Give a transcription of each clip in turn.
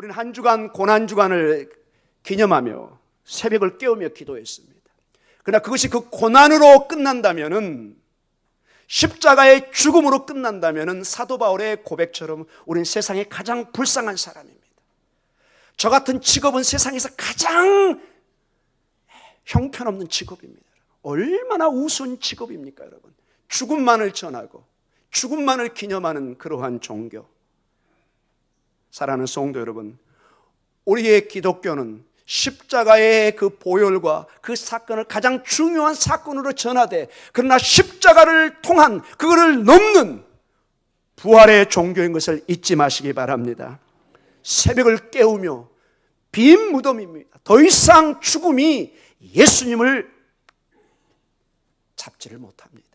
우리는 한 주간 고난주간을 기념하며 새벽을 깨우며 기도했습니다. 그러나 그것이 그 고난으로 끝난다면은, 십자가의 죽음으로 끝난다면은 사도 바울의 고백처럼 우리는 세상에 가장 불쌍한 사람입니다. 저 같은 직업은 세상에서 가장 형편없는 직업입니다. 얼마나 우스운 직업입니까, 여러분? 죽음만을 전하고 죽음만을 기념하는 그러한 종교. 사랑하는 성도 여러분, 우리의 기독교는 십자가의 그 보혈과 그 사건을 가장 중요한 사건으로 전하되, 그러나 십자가를 통한 그거를 넘는 부활의 종교인 것을 잊지 마시기 바랍니다. 새벽을 깨우며 빈 무덤입니다. 더 이상 죽음이 예수님을 잡지를 못합니다.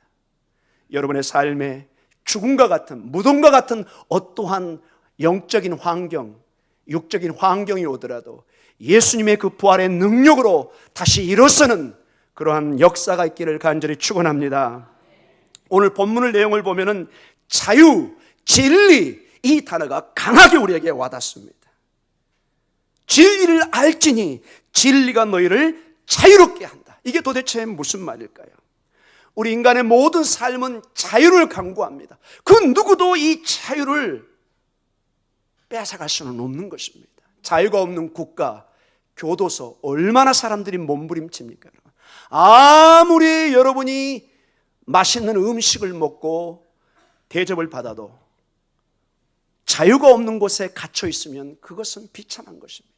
여러분의 삶에 죽음과 같은, 무덤과 같은 어떠한 영적인 환경, 육적인 환경이 오더라도 예수님의 그 부활의 능력으로 다시 일어서는 그러한 역사가 있기를 간절히 축원합니다. 오늘 본문의 내용을 보면은 자유, 진리, 이 단어가 강하게 우리에게 와닿습니다. 진리를 알지니 진리가 너희를 자유롭게 한다. 이게 도대체 무슨 말일까요? 우리 인간의 모든 삶은 자유를 강구합니다. 그 누구도 이 자유를 빼앗아갈 수는 없는 것입니다. 자유가 없는 국가, 교도소, 얼마나 사람들이 몸부림칩니까? 아무리 여러분이 맛있는 음식을 먹고 대접을 받아도 자유가 없는 곳에 갇혀 있으면 그것은 비참한 것입니다.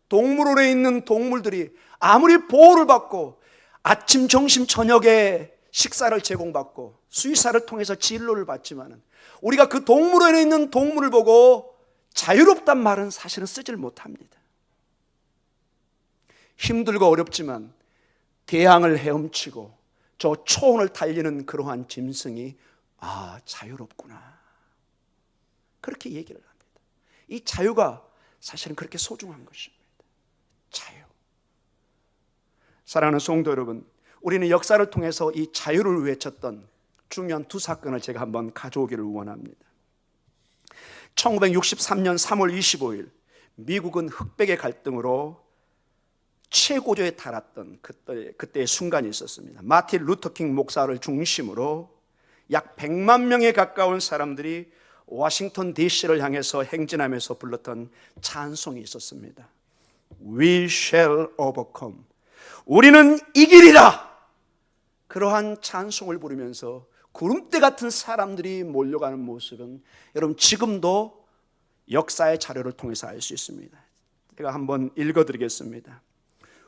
동물원에 있는 동물들이 아무리 보호를 받고 아침, 점심, 저녁에 식사를 제공받고 수의사를 통해서 진료를 받지만, 우리가 그 동물원에 있는 동물을 보고 자유롭단 말은 사실은 쓰질 못합니다. 힘들고 어렵지만 대양을 헤엄치고 저 초원을 달리는 그러한 짐승이 자유롭구나, 그렇게 얘기를 합니다. 이 자유가 사실은 그렇게 소중한 것입니다. 자유. 사랑하는 성도 여러분, 우리는 역사를 통해서 이 자유를 외쳤던 중요한 두 사건을 제가 한번 가져오기를 원합니다. 1963년 3월 25일 미국은 흑백의 갈등으로 최고조에 달았던 그때의 순간이 있었습니다. 마틴 루터킹 목사를 중심으로 약 100만 명에 가까운 사람들이 워싱턴 DC를 향해서 행진하면서 불렀던 찬송이 있었습니다. We shall overcome. 우리는 이기리라. 그러한 찬송을 부르면서 구름대 같은 사람들이 몰려가는 모습은 여러분 지금도 역사의 자료를 통해서 알 수 있습니다. 제가 한번 읽어드리겠습니다.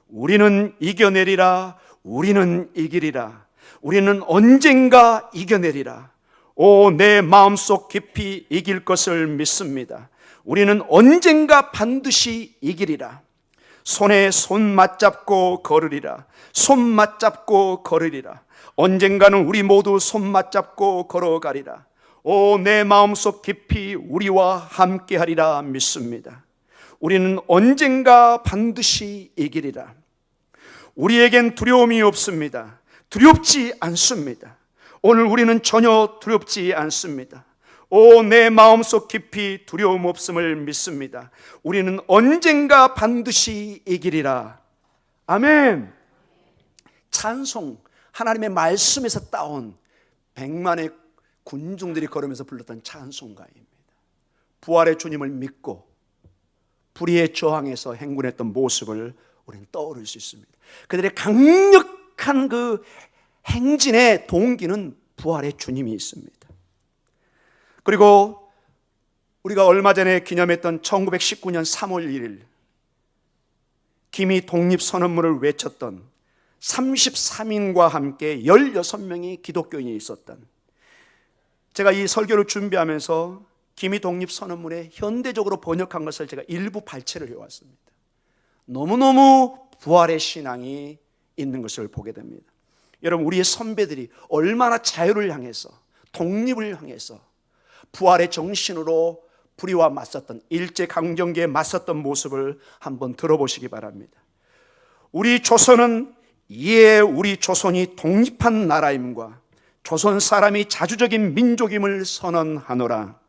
우리는 이겨내리라. 우리는 이기리라. 우리는 언젠가 이겨내리라. 오, 내 마음속 깊이 이길 것을 믿습니다. 우리는 언젠가 반드시 이기리라. 손에 손 맞잡고 걸으리라. 손 맞잡고 걸으리라. 언젠가는 우리 모두 손 맞잡고 걸어가리라. 오, 내 마음속 깊이 우리와 함께하리라 믿습니다. 우리는 언젠가 반드시 이기리라. 우리에겐 두려움이 없습니다. 두렵지 않습니다. 오늘 우리는 전혀 두렵지 않습니다. 오, 내 마음속 깊이 두려움 없음을 믿습니다. 우리는 언젠가 반드시 이기리라. 아멘. 찬송, 하나님의 말씀에서 따온 100만의 군중들이 걸으면서 불렀던 찬송가입니다. 부활의 주님을 믿고 불의의 저항에서 행군했던 모습을 우리는 떠오를 수 있습니다. 그들의 강력한 그 행진의 동기는 부활의 주님이 있습니다. 그리고 우리가 얼마 전에 기념했던 1919년 3월 1일 기미 독립선언문을 외쳤던 33인과 함께 16명의 기독교인이 있었던, 제가 이 설교를 준비하면서 기미 독립선언문에 현대적으로 번역한 것을 제가 일부 발췌를 해왔습니다. 너무너무 부활의 신앙이 있는 것을 보게 됩니다. 여러분, 우리의 선배들이 얼마나 자유를 향해서, 독립을 향해서 부활의 정신으로 불의와 맞섰던, 일제강점기에 맞섰던 모습을 한번 들어보시기 바랍니다. 우리 조선은 이에 우리 조선이 독립한 나라임과 조선 사람이 자주적인 민족임을 선언하노라.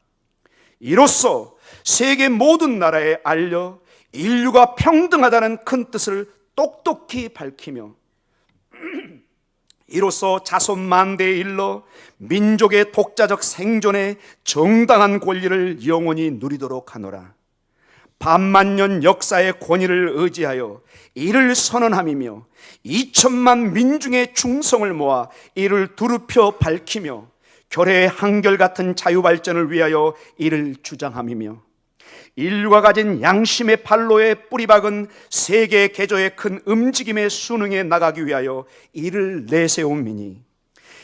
이로써 세계 모든 나라에 알려 인류가 평등하다는 큰 뜻을 똑똑히 밝히며 이로써 자손 만대에 일러 민족의 독자적 생존에 정당한 권리를 영원히 누리도록 하노라. 반만년 역사의 권위를 의지하여 이를 선언함이며 2천만 민중의 충성을 모아 이를 두루펴 밝히며 결의 한결같은 자유발전을 위하여 이를 주장함이며 인류가 가진 양심의 판로에 뿌리박은 세계 개조의 큰 움직임의 순응에 나가기 위하여 이를 내세움이니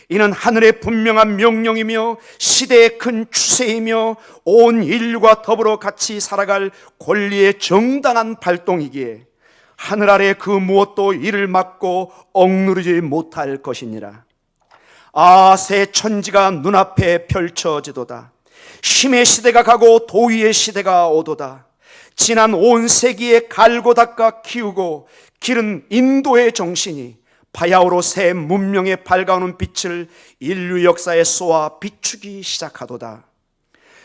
이는 하늘의 분명한 명령이며 시대의 큰 추세이며 온 인류가 더불어 같이 살아갈 권리의 정당한 발동이기에 하늘 아래 그 무엇도 이를 막고 억누르지 못할 것이니라. 아, 새 천지가 눈앞에 펼쳐지도다. 힘의 시대가 가고 도의의 시대가 오도다. 지난 온 세기에 갈고 닦아 키우고 기른 인도의 정신이 바야흐로 새 문명의 밝아오는 빛을 인류 역사에 쏘아 비추기 시작하도다.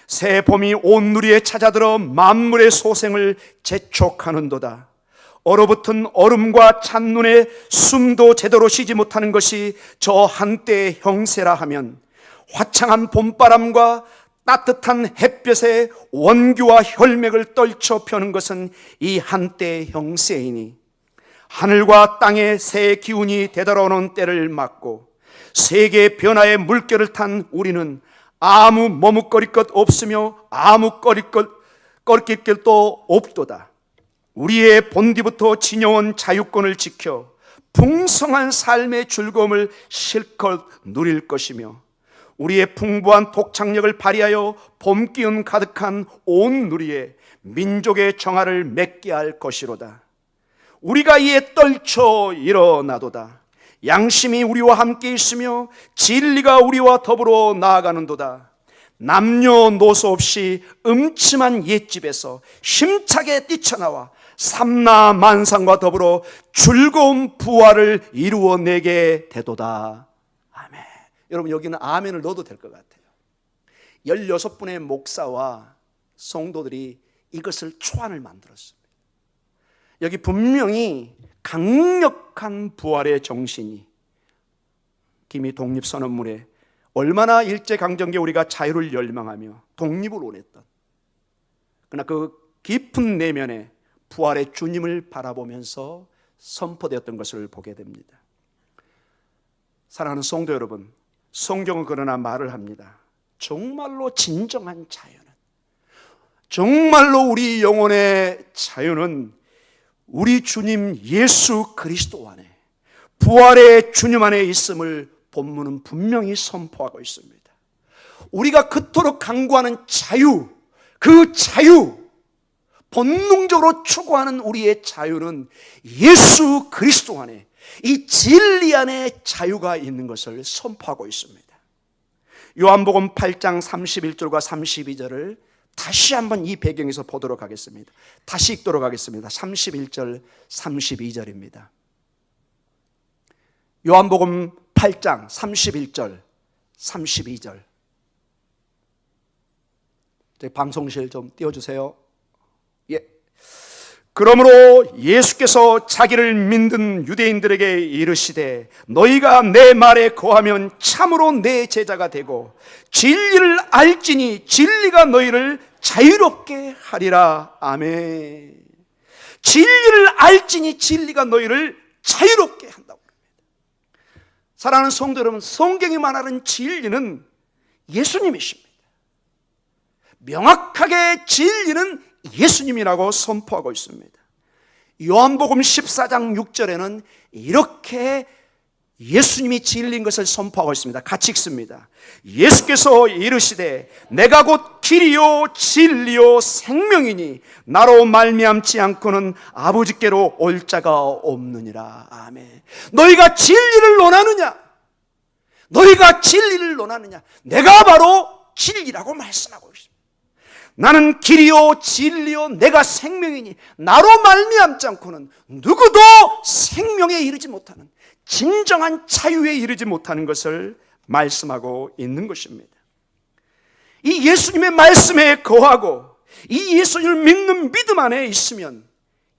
새 봄이 온 누리에 찾아들어 만물의 소생을 재촉하는도다. 얼어붙은 얼음과 찬눈에 숨도 제대로 쉬지 못하는 것이 저 한때의 형세라 하면 화창한 봄바람과 따뜻한 햇볕에 원규와 혈맥을 떨쳐 펴는 것은 이 한때의 형세이니 하늘과 땅의 새 기운이 되돌아오는 때를 맞고 세계의 변화의 물결을 탄 우리는 아무 머뭇거릴 것 없으며 아무 꺼릴 것도 없도다. 우리의 본디부터 지녀온 자유권을 지켜 풍성한 삶의 즐거움을 실컷 누릴 것이며 우리의 풍부한 독창력을 발휘하여 봄 기운 가득한 온 누리에 민족의 정화를 맺게 할 것이로다. 우리가 이에 떨쳐 일어나도다. 양심이 우리와 함께 있으며 진리가 우리와 더불어 나아가는도다. 남녀노소 없이 음침한 옛집에서 힘차게 뛰쳐나와 삼라만상과 더불어 즐거운 부활을 이루어내게 되도다. 아멘. 여러분, 여기는 아멘을 넣어도 될 것 같아요. 16분의 목사와 성도들이 이것을 초안을 만들었습니다. 여기 분명히 강력한 부활의 정신이 기미 독립선언문에 얼마나 일제강점기에 우리가 자유를 열망하며 독립을 원했던, 그러나 그 깊은 내면에 부활의 주님을 바라보면서 선포되었던 것을 보게 됩니다. 사랑하는 성도 여러분, 성경은 그러나 말을 합니다. 정말로 진정한 자유는, 정말로 우리 영혼의 자유는 우리 주님 예수 그리스도 안에, 부활의 주님 안에 있음을 본문은 분명히 선포하고 있습니다. 우리가 그토록 강구하는 자유, 그 자유, 본능적으로 추구하는 우리의 자유는 예수 그리스도 안에, 이 진리 안에 자유가 있는 것을 선포하고 있습니다. 요한복음 8장 31절과 32절을 다시 한번 이 배경에서 보도록 하겠습니다. 다시 읽도록 하겠습니다. 31절, 32절입니다. 요한복음 8장 31절, 32절. 방송실 좀 띄워주세요. 예. 그러므로 예수께서 자기를 믿는 유대인들에게 이르시되 너희가 내 말에 거하면 참으로 내 제자가 되고 진리를 알지니 진리가 너희를 자유롭게 하리라. 아멘. 진리를 알지니 진리가 너희를 자유롭게 한다고 합니다. 사랑하는 성도 여러분, 성경이 말하는 진리는 예수님이십니다. 명확하게 진리는 예수님이라고 선포하고 있습니다. 요한복음 14장 6절에는 이렇게 예수님이 진리인 것을 선포하고 있습니다. 같이 읽습니다. 예수께서 이르시되 내가 곧 길이요 진리요 생명이니 나로 말미암지 않고는 아버지께로 올 자가 없느니라. 아멘. 너희가 진리를 논하느냐? 너희가 진리를 논하느냐? 내가 바로 진리라고 말씀하고 있습니다. 나는 길이요 진리요 내가 생명이니 나로 말미암지 않고는 누구도 생명에 이르지 못하는, 진정한 자유에 이르지 못하는 것을 말씀하고 있는 것입니다. 이 예수님의 말씀에 거하고 이 예수님을 믿는 믿음 안에 있으면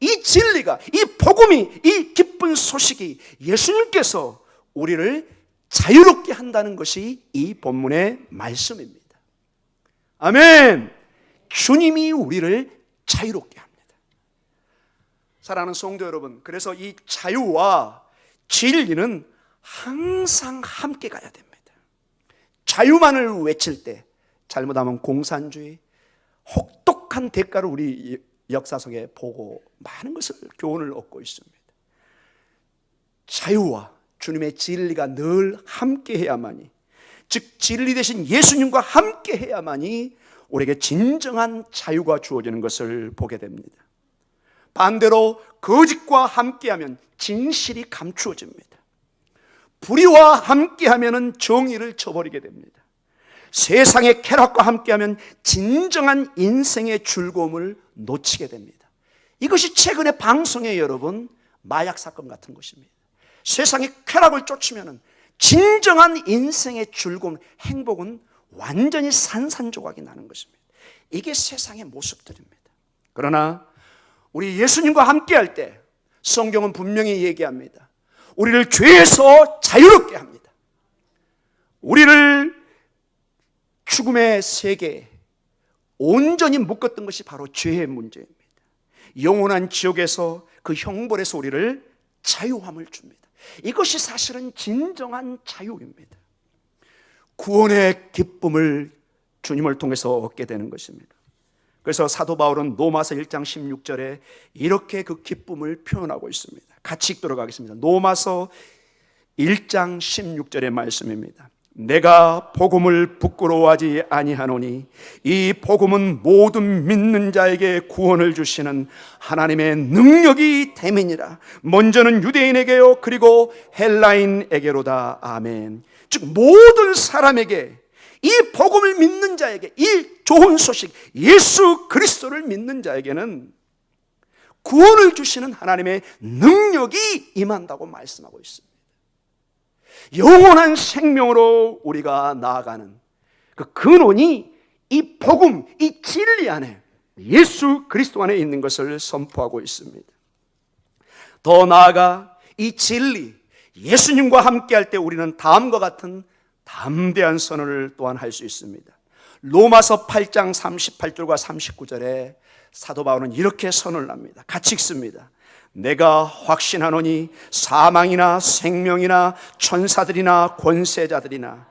이 진리가, 이 복음이, 이 기쁜 소식이 예수님께서 우리를 자유롭게 한다는 것이 이 본문의 말씀입니다. 아멘. 주님이 우리를 자유롭게 합니다. 사랑하는 성도 여러분, 그래서 이 자유와 진리는 항상 함께 가야 됩니다. 자유만을 외칠 때 잘못하면 공산주의, 혹독한 대가를 우리 역사 속에 보고 많은 것을 교훈을 얻고 있습니다. 자유와 주님의 진리가 늘 함께 해야만이, 즉 진리 대신 예수님과 함께 해야만이 우리에게 진정한 자유가 주어지는 것을 보게 됩니다. 반대로 거짓과 함께하면 진실이 감추어집니다. 불의와 함께하면 정의를 저버리게 됩니다. 세상의 쾌락과 함께하면 진정한 인생의 즐거움을 놓치게 됩니다. 이것이 최근에 방송에 여러분 마약 사건 같은 것입니다. 세상의 쾌락을 쫓으면 진정한 인생의 즐거움, 행복은 완전히 산산조각이 나는 것입니다. 이게 세상의 모습들입니다. 그러나 우리 예수님과 함께할 때 성경은 분명히 얘기합니다. 우리를 죄에서 자유롭게 합니다. 우리를 죽음의 세계에 온전히 묶었던 것이 바로 죄의 문제입니다. 영원한 지옥에서 그 형벌에서 우리를 자유함을 줍니다. 이것이 사실은 진정한 자유입니다. 구원의 기쁨을 주님을 통해서 얻게 되는 것입니다. 그래서 사도 바울은 로마서 1장 16절에 이렇게 그 기쁨을 표현하고 있습니다. 같이 읽도록 하겠습니다. 로마서 1장 16절의 말씀입니다. 내가 복음을 부끄러워하지 아니하노니 이 복음은 모든 믿는 자에게 구원을 주시는 하나님의 능력이 됨이니라. 먼저는 유대인에게요 그리고 헬라인에게로다. 아멘. 즉 모든 사람에게, 이 복음을 믿는 자에게, 이 좋은 소식 예수 그리스도를 믿는 자에게는 구원을 주시는 하나님의 능력이 임한다고 말씀하고 있습니다. 영원한 생명으로 우리가 나아가는 그 근원이 이 복음, 이 진리 안에, 예수 그리스도 안에 있는 것을 선포하고 있습니다. 더 나아가 이 진리, 예수님과 함께할 때 우리는 다음과 같은 담대한 선언을 또한 할 수 있습니다. 로마서 8장 38절과 39절에 사도 바울은 이렇게 선언을 합니다. 같이 읽습니다. 내가 확신하노니 사망이나 생명이나 천사들이나 권세자들이나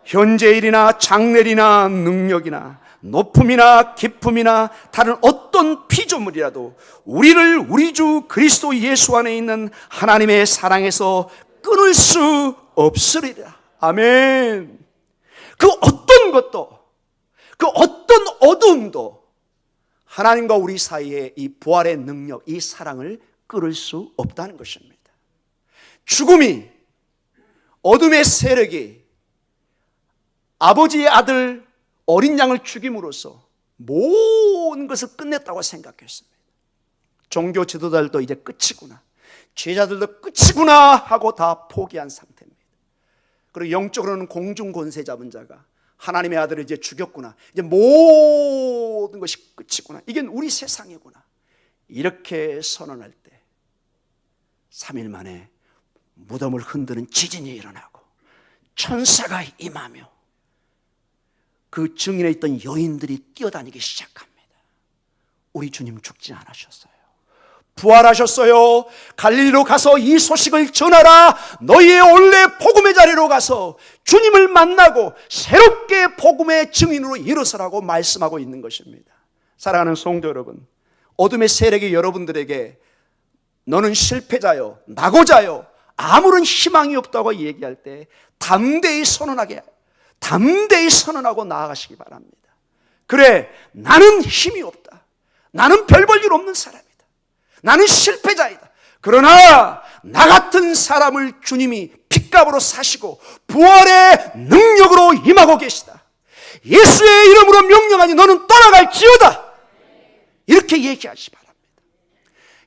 현재일이나 장래일이나 능력이나 높음이나 깊음이나 다른 어떤 피조물이라도 우리를 우리 주 그리스도 예수 안에 있는 하나님의 사랑에서 끊을 수 없으리라. 아멘. 그 어떤 것도, 그 어떤 어둠도 하나님과 우리 사이에 이 부활의 능력, 이 사랑을 끊을 수 없다는 것입니다. 죽음이, 어둠의 세력이 아버지의 아들 어린 양을 죽임으로써 모든 것을 끝냈다고 생각했습니다. 종교 지도자들도 이제 끝이구나, 제자들도 끝이구나 하고 다 포기한 상태입니다. 그리고 영적으로는 공중 권세 잡은 자가 하나님의 아들을 이제 죽였구나, 이제 모든 것이 끝이구나, 이게 우리 세상이구나, 이렇게 선언할 때 3일 만에 무덤을 흔드는 지진이 일어나고 천사가 임하며 그 증인에 있던 여인들이 뛰어다니기 시작합니다. 우리 주님 죽지 않으셨어요. 부활하셨어요. 갈릴리로 가서 이 소식을 전하라. 너희의 원래 복음의 자리로 가서 주님을 만나고 새롭게 복음의 증인으로 일어서라고 말씀하고 있는 것입니다. 사랑하는 성도 여러분, 어둠의 세력이 여러분들에게 너는 실패자요, 낙오자요, 아무런 희망이 없다고 얘기할 때 담대히 선언하고 나아가시기 바랍니다. 그래, 나는 힘이 없다, 나는 별 볼 일 없는 사람이다, 나는 실패자이다. 그러나 나 같은 사람을 주님이 핏값으로 사시고 부활의 능력으로 임하고 계시다. 예수의 이름으로 명령하니 너는 떠나갈지어다. 이렇게 얘기하시 바랍니다.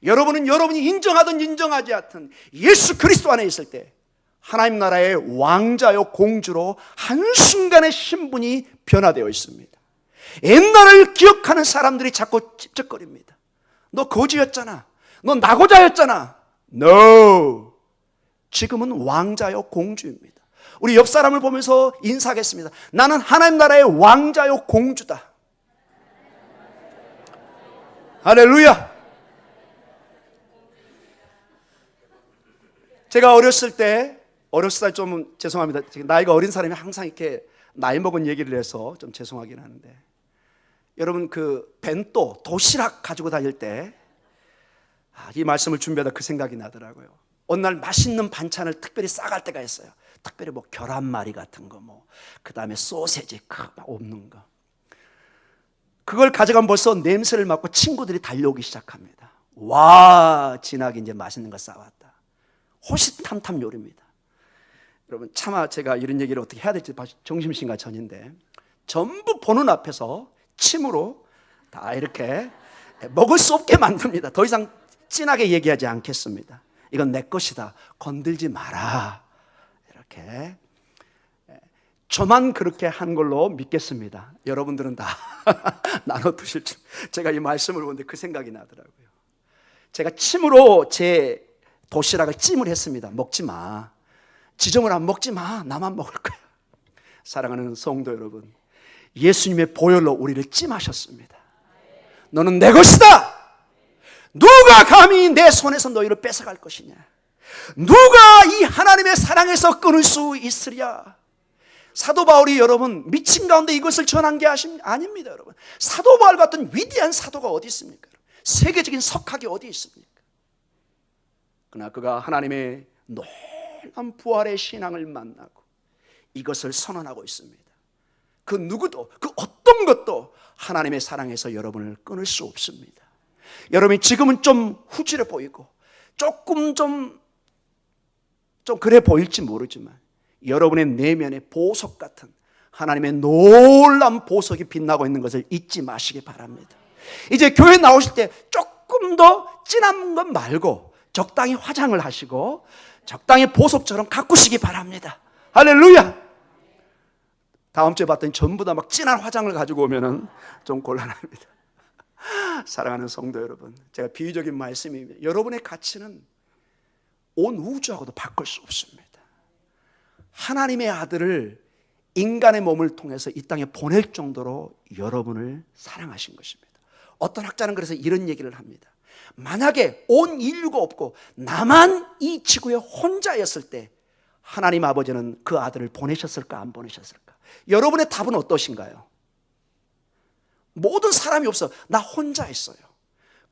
여러분은 여러분이 인정하든 인정하지 않든 예수 그리스도 안에 있을 때 하나님 나라의 왕자요 공주로 한순간에 신분이 변화되어 있습니다. 옛날을 기억하는 사람들이 자꾸 찝쩍거립니다. 너 거지였잖아. 너 낙오자였잖아. No. 지금은 왕자요 공주입니다. 우리 옆 사람을 보면서 인사하겠습니다. 나는 하나님 나라의 왕자요 공주다. 할렐루야. 제가 어렸을 때 좀 죄송합니다. 나이가 어린 사람이 항상 이렇게 나이 먹은 얘기를 해서 좀 죄송하긴 하는데, 여러분 그 벤또 도시락 가지고 다닐 때 이 말씀을 준비하다 그 생각이 나더라고요. 어느 날 맛있는 반찬을 특별히 싸갈 때가 있어요. 특별히 뭐 계란말이 같은 거, 그 다음에 소세지 없는 거. 그걸 가져가면 벌써 냄새를 맡고 친구들이 달려오기 시작합니다. 와, 진하게 이제 맛있는 거 싸왔다. 호시탐탐 요리입니다. 여러분 차마 제가 이런 얘기를 어떻게 해야 될지 정심신가 전인데, 전부 보는 앞에서 침으로 다 이렇게 먹을 수 없게 만듭니다. 더 이상 진하게 얘기하지 않겠습니다. 이건 내 것이다. 건들지 마라. 이렇게. 저만 그렇게 한 걸로 믿겠습니다. 여러분들은 다 나눠 드실 줄. 제가 이 말씀을 보는데 그 생각이 나더라고요. 제가 침으로 제 도시락을 찜을 했습니다. 먹지 마. 지정을 안 먹지 마. 나만 먹을 거야. 사랑하는 성도 여러분, 예수님의 보혈로 우리를 찜하셨습니다. 너는 내 것이다. 누가 감히 내 손에서 너희를 뺏어갈 것이냐? 누가 이 하나님의 사랑에서 끊을 수 있으랴? 사도 바울이 여러분 미친 가운데 이것을 전한 게 아닙니다. 여러분, 사도 바울 같은 위대한 사도가 어디 있습니까? 세계적인 석학이 어디 있습니까? 그러나 그가 하나님의 놀라운 부활의 신앙을 만나고 이것을 선언하고 있습니다. 그 누구도, 그 어떤 것도 하나님의 사랑에서 여러분을 끊을 수 없습니다. 여러분이 지금은 좀 후질해 보이고 조금 좀 그래 보일지 모르지만, 여러분의 내면에 보석 같은 하나님의 놀라운 보석이 빛나고 있는 것을 잊지 마시기 바랍니다. 이제 교회 나오실 때 조금 더 진한 것 말고 적당히 화장을 하시고 적당히 보석처럼 가꾸시기 바랍니다. 할렐루야. 다음 주에 봤더니 전부 다 막 진한 화장을 가지고 오면은 좀 곤란합니다. 사랑하는 성도 여러분, 제가 비유적인 말씀입니다. 여러분의 가치는 온 우주하고도 바꿀 수 없습니다. 하나님의 아들을 인간의 몸을 통해서 이 땅에 보낼 정도로 여러분을 사랑하신 것입니다. 어떤 학자는 그래서 이런 얘기를 합니다. 만약에 온 인류가 없고 나만 이 지구에 혼자였을 때 하나님 아버지는 그 아들을 보내셨을까 안 보내셨을까? 여러분의 답은 어떠신가요? 모든 사람이 없어. 나 혼자 있어요.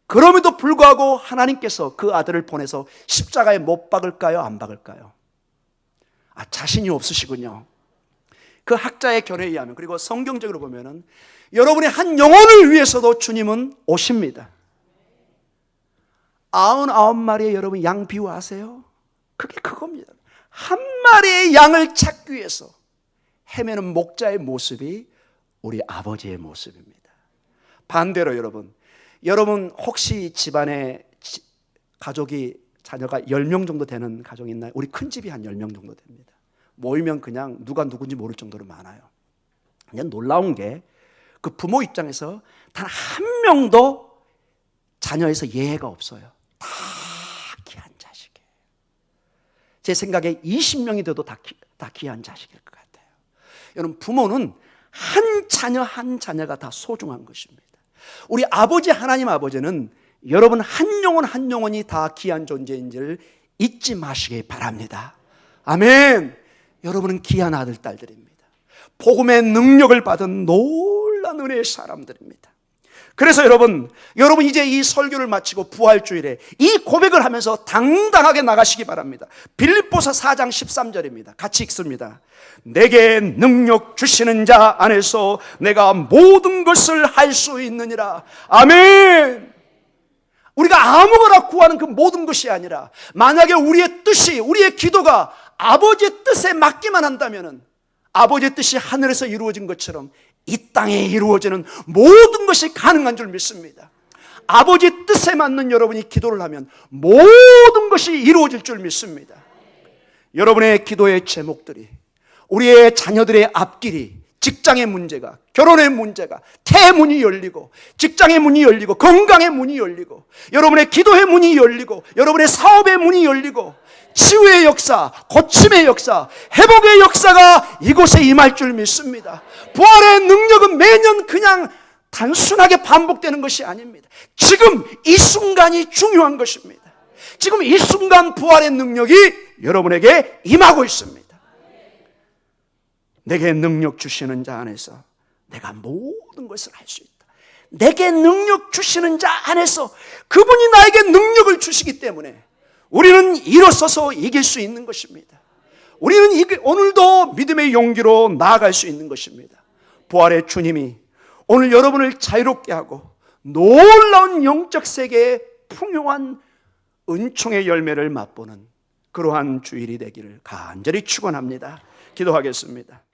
그럼에도 불구하고 하나님께서 그 아들을 보내서 십자가에 못 박을까요? 안 박을까요? 자신이 없으시군요. 그 학자의 견해에 의하면, 그리고 성경적으로 보면은 여러분의 한 영혼을 위해서도 주님은 오십니다. 99마리의 여러분 양 비유 아세요? 그게 그겁니다. 한 마리의 양을 찾기 위해서 헤매는 목자의 모습이 우리 아버지의 모습입니다. 반대로 여러분 혹시 집안에 가족이 자녀가 10명 정도 되는 가정이 있나요? 우리 큰 집이 한 10명 정도 됩니다. 모이면 그냥 누가 누군지 모를 정도로 많아요. 그냥 놀라운 게 그 부모 입장에서 단 한 명도 자녀에서 예외가 없어요. 다 귀한 자식이에요. 제 생각에 20명이 돼도 다 귀한 자식일 것 같아요. 여러분, 부모는 한 자녀 한 자녀가 다 소중한 것입니다. 우리 아버지 하나님 아버지는 여러분 한 영혼 한 영혼이 다 귀한 존재인지를 잊지 마시기 바랍니다. 아멘. 여러분은 귀한 아들 딸들입니다. 복음의 능력을 받은 놀라운 은혜의 사람들입니다. 그래서 여러분 이제 이 설교를 마치고 부활주일에 이 고백을 하면서 당당하게 나가시기 바랍니다. 빌립보서 4장 13절입니다. 같이 읽습니다. 내게 능력 주시는 자 안에서 내가 모든 것을 할 수 있느니라. 아멘. 우리가 아무거나 구하는 그 모든 것이 아니라, 만약에 우리의 뜻이, 우리의 기도가 아버지의 뜻에 맞기만 한다면 아버지의 뜻이 하늘에서 이루어진 것처럼 이 땅에 이루어지는 모든 것이 가능한 줄 믿습니다. 아버지의 뜻에 맞는 여러분이 기도를 하면 모든 것이 이루어질 줄 믿습니다. 여러분의 기도의 제목들이, 우리의 자녀들의 앞길이 직장의 문제가, 결혼의 문제가, 태문이 열리고, 직장의 문이 열리고, 건강의 문이 열리고, 여러분의 기도의 문이 열리고, 여러분의 사업의 문이 열리고, 치유의 역사, 고침의 역사, 회복의 역사가 이곳에 임할 줄 믿습니다. 부활의 능력은 매년 그냥 단순하게 반복되는 것이 아닙니다. 지금 이 순간이 중요한 것입니다. 지금 이 순간 부활의 능력이 여러분에게 임하고 있습니다. 내게 능력 주시는 자 안에서 내가 모든 것을 할 수 있다. 내게 능력 주시는 자 안에서 그분이 나에게 능력을 주시기 때문에 우리는 일어서서 이길 수 있는 것입니다. 우리는 오늘도 믿음의 용기로 나아갈 수 있는 것입니다. 부활의 주님이 오늘 여러분을 자유롭게 하고 놀라운 영적 세계의 풍요한 은총의 열매를 맛보는 그러한 주일이 되기를 간절히 축원합니다. 기도하겠습니다.